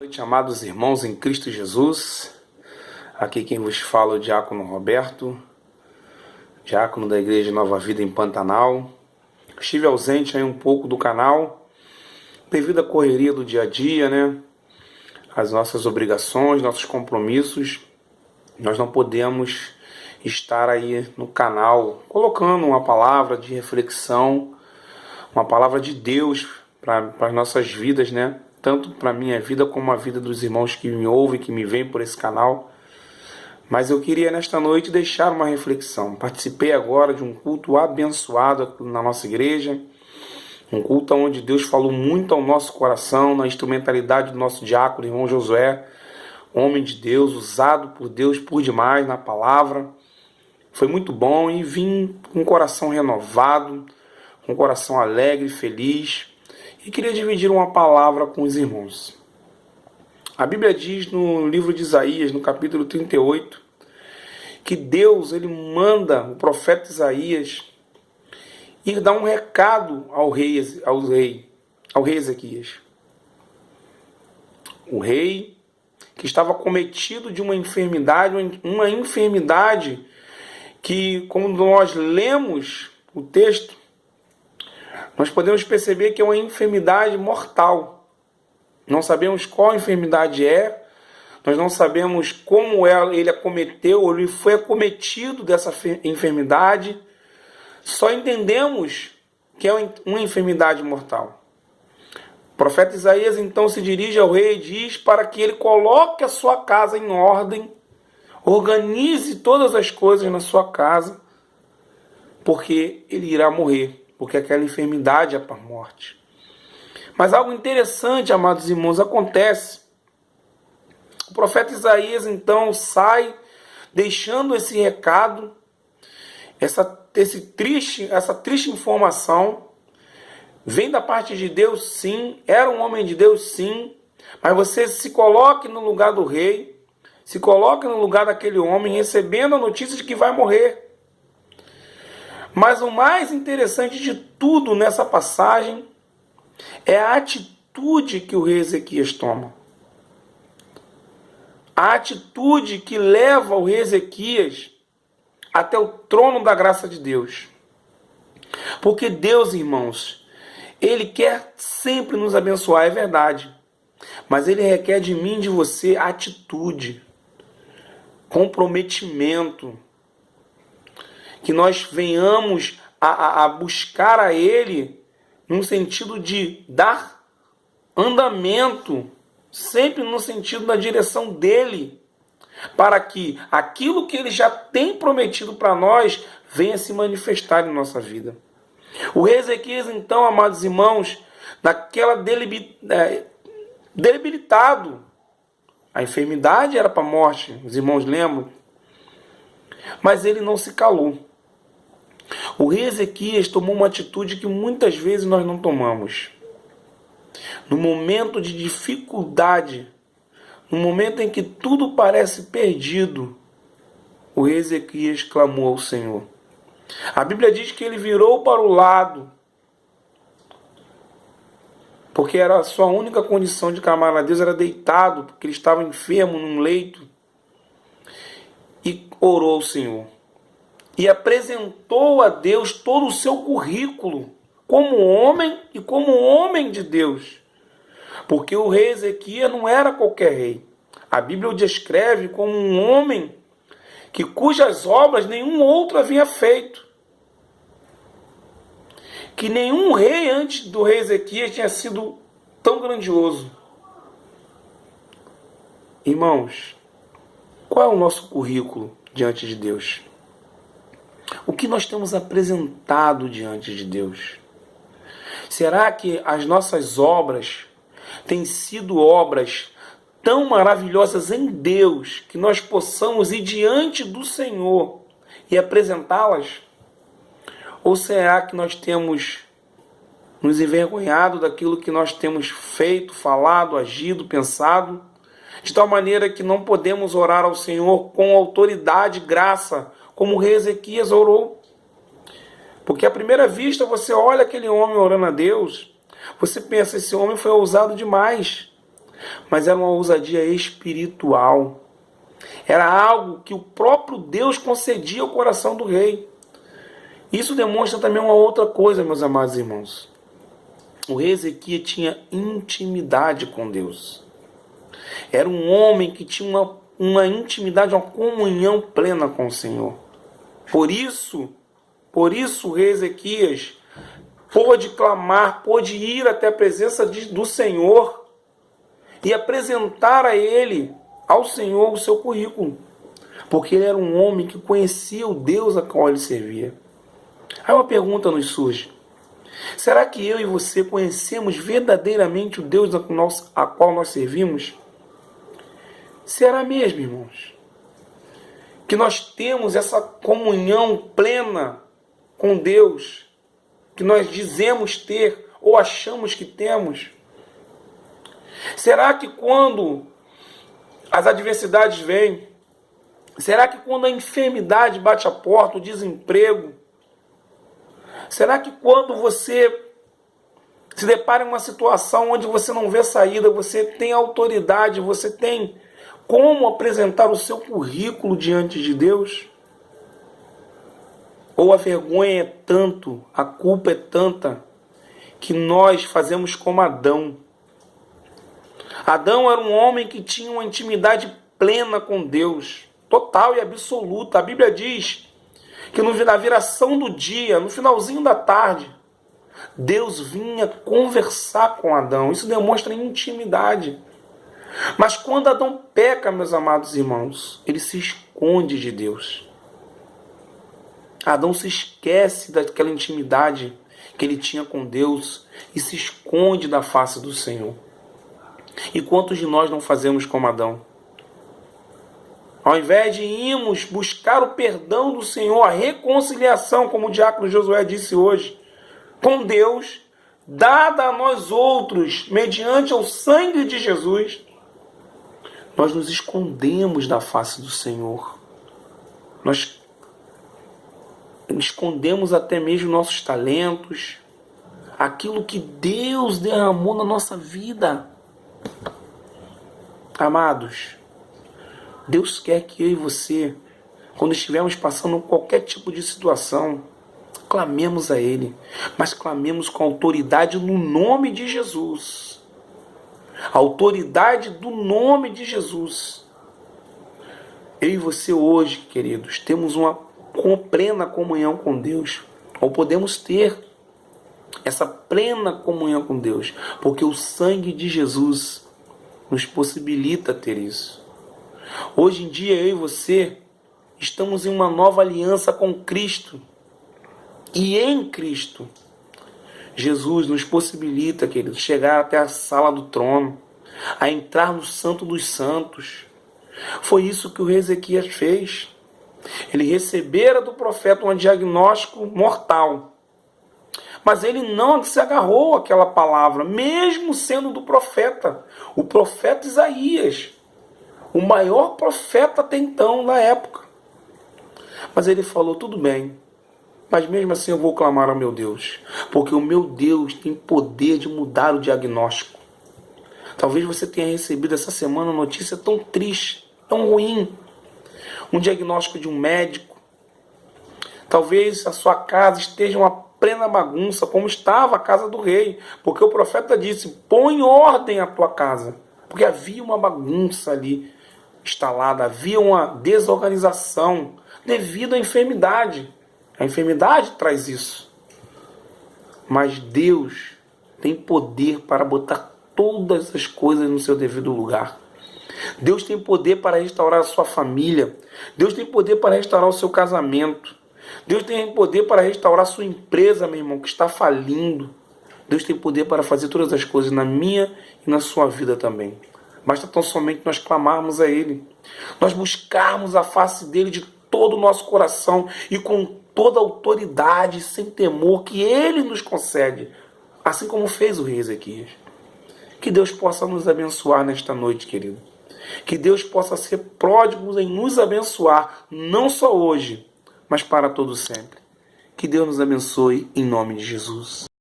Boa noite, amados irmãos em Cristo Jesus. Aqui quem vos fala é o diácono Roberto, diácono da Igreja Nova Vida em Pantanal. Estive ausente aí um pouco do canal, devido à correria do dia a dia, né? As nossas obrigações, nossos compromissos. Nós não podemos estar aí no canal colocando uma palavra de reflexão, uma palavra de Deus para as nossas vidas, né? Tanto para a minha vida como a vida dos irmãos que me ouvem, que me veem por esse canal. Mas eu queria nesta noite deixar uma reflexão. Participei agora de um culto abençoado na nossa igreja, um culto onde Deus falou muito ao nosso coração, na instrumentalidade do nosso diácono, irmão Josué, homem de Deus, usado por Deus por demais na palavra. Foi muito bom e vim com o coração renovado, com o coração alegre, feliz, e queria dividir uma palavra com os irmãos. A Bíblia diz no livro de Isaías, no capítulo 38, que Deus ele manda o profeta Isaías ir dar um recado ao rei Ezequias. O rei que estava cometido de uma enfermidade que, como nós lemos o texto, nós podemos perceber que é uma enfermidade mortal. Não sabemos qual enfermidade é, nós não sabemos como ele acometeu, ou ele foi acometido dessa enfermidade, só entendemos que é uma enfermidade mortal. O profeta Isaías então se dirige ao rei e diz para que ele coloque a sua casa em ordem, organize todas as coisas na sua casa, porque ele irá morrer. Porque aquela enfermidade é para a morte. Mas algo interessante, amados irmãos, acontece. O profeta Isaías, então, sai deixando esse recado, essa triste informação. Vem da parte de Deus, sim. Era um homem de Deus, sim. Mas você se coloque no lugar do rei, se coloque no lugar daquele homem, recebendo a notícia de que vai morrer. Mas o mais interessante de tudo nessa passagem é a atitude que o rei Ezequias toma. A atitude que leva o rei Ezequias até o trono da graça de Deus. Porque Deus, irmãos, Ele quer sempre nos abençoar, é verdade. Mas Ele requer de mim e de você atitude, comprometimento. Que nós venhamos a buscar a Ele no sentido de dar andamento, sempre no sentido da direção dEle, para que aquilo que Ele já tem prometido para nós venha se manifestar em nossa vida. O rei Ezequias, então, amados irmãos, naquela debilitado, a enfermidade era para a morte, os irmãos lembram? Mas ele não se calou. O rei Ezequias tomou uma atitude que muitas vezes nós não tomamos. No momento de dificuldade, no momento em que tudo parece perdido, o rei Ezequias clamou ao Senhor. A Bíblia diz que ele virou para o lado, porque era a sua única condição de clamar a Deus, era deitado, porque ele estava enfermo num leito, e orou ao Senhor. E apresentou a Deus todo o seu currículo, como homem e como homem de Deus. Porque o rei Ezequias não era qualquer rei. A Bíblia o descreve como um homem cujas obras nenhum outro havia feito. Que nenhum rei antes do rei Ezequias tinha sido tão grandioso. Irmãos, qual é o nosso currículo diante de Deus? O que nós temos apresentado diante de Deus? Será que as nossas obras têm sido obras tão maravilhosas em Deus que nós possamos ir diante do Senhor e apresentá-las? Ou será que nós temos nos envergonhado daquilo que nós temos feito, falado, agido, pensado, de tal maneira que não podemos orar ao Senhor com autoridade e graça, como o rei Ezequias orou? Porque à primeira vista você olha aquele homem orando a Deus, você pensa, esse homem foi ousado demais. mas era uma ousadia espiritual. Era algo que o próprio Deus concedia ao coração do rei. Isso demonstra também uma outra coisa, meus amados irmãos. O rei Ezequias tinha intimidade com Deus. Era um homem que tinha uma intimidade, uma comunhão plena com o Senhor. Por isso o rei Ezequias pôde clamar, pôde ir até a presença do Senhor e apresentar a ele, ao Senhor, o seu currículo. Porque ele era um homem que conhecia o Deus a qual ele servia. Aí uma pergunta nos surge. Será que eu e você conhecemos verdadeiramente o Deus a qual nós servimos? Será mesmo, irmãos? Que nós temos essa comunhão plena com Deus, que nós dizemos ter ou achamos que temos? Será que quando as adversidades vêm, será que quando a enfermidade bate a porta, o desemprego, será que quando você se depara em uma situação onde você não vê saída, você tem autoridade, você tem como apresentar o seu currículo diante de Deus? Ou a vergonha é tanto, a culpa é tanta, que nós fazemos como Adão. Adão era um homem que tinha uma intimidade plena com Deus, total e absoluta. A Bíblia diz que na viração do dia, no finalzinho da tarde, Deus vinha conversar com Adão. Isso demonstra intimidade. Mas quando Adão peca, meus amados irmãos, ele se esconde de Deus. Adão se esquece daquela intimidade que ele tinha com Deus e se esconde da face do Senhor. E quantos de nós não fazemos como Adão? Ao invés de irmos buscar o perdão do Senhor, a reconciliação, como o diácono Josué disse hoje, com Deus, dada a nós outros, mediante o sangue de Jesus, nós nos escondemos da face do Senhor. Nós escondemos até mesmo nossos talentos, aquilo que Deus derramou na nossa vida. Amados, Deus quer que eu e você, quando estivermos passando qualquer tipo de situação, clamemos a Ele, mas clamemos com autoridade no nome de Jesus. A autoridade do nome de Jesus. Eu e você hoje, queridos, temos uma plena comunhão com Deus, ou podemos ter essa plena comunhão com Deus, porque o sangue de Jesus nos possibilita ter isso. Hoje em dia, eu e você estamos em uma nova aliança com Cristo, e em Cristo, Jesus nos possibilita, queridos, chegar até a sala do trono, a entrar no Santo dos Santos. Foi isso que o rei Ezequias fez. Ele recebera do profeta um diagnóstico mortal, mas ele não se agarrou àquela palavra, mesmo sendo do profeta, o profeta Isaías, o maior profeta até então na época. Mas ele falou, tudo bem, mas mesmo assim eu vou clamar ao meu Deus, porque o meu Deus tem poder de mudar o diagnóstico. Talvez você tenha recebido essa semana uma notícia tão triste, tão ruim, um diagnóstico de um médico. Talvez a sua casa esteja uma plena bagunça, como estava a casa do rei, porque o profeta disse, põe em ordem a tua casa, porque havia uma bagunça ali instalada, havia uma desorganização devido à enfermidade. A enfermidade traz isso. Mas Deus tem poder para botar todas as coisas no seu devido lugar. Deus tem poder para restaurar a sua família. Deus tem poder para restaurar o seu casamento. Deus tem poder para restaurar a sua empresa, meu irmão, que está falindo. Deus tem poder para fazer todas as coisas na minha e na sua vida também. Basta tão somente nós clamarmos a Ele. Nós buscarmos a face dEle de todo o nosso coração e com toda a autoridade, sem temor, que Ele nos concede. Assim como fez o rei Ezequias. Que Deus possa nos abençoar nesta noite, querido. Que Deus possa ser pródigo em nos abençoar, não só hoje, mas para todo sempre. Que Deus nos abençoe em nome de Jesus.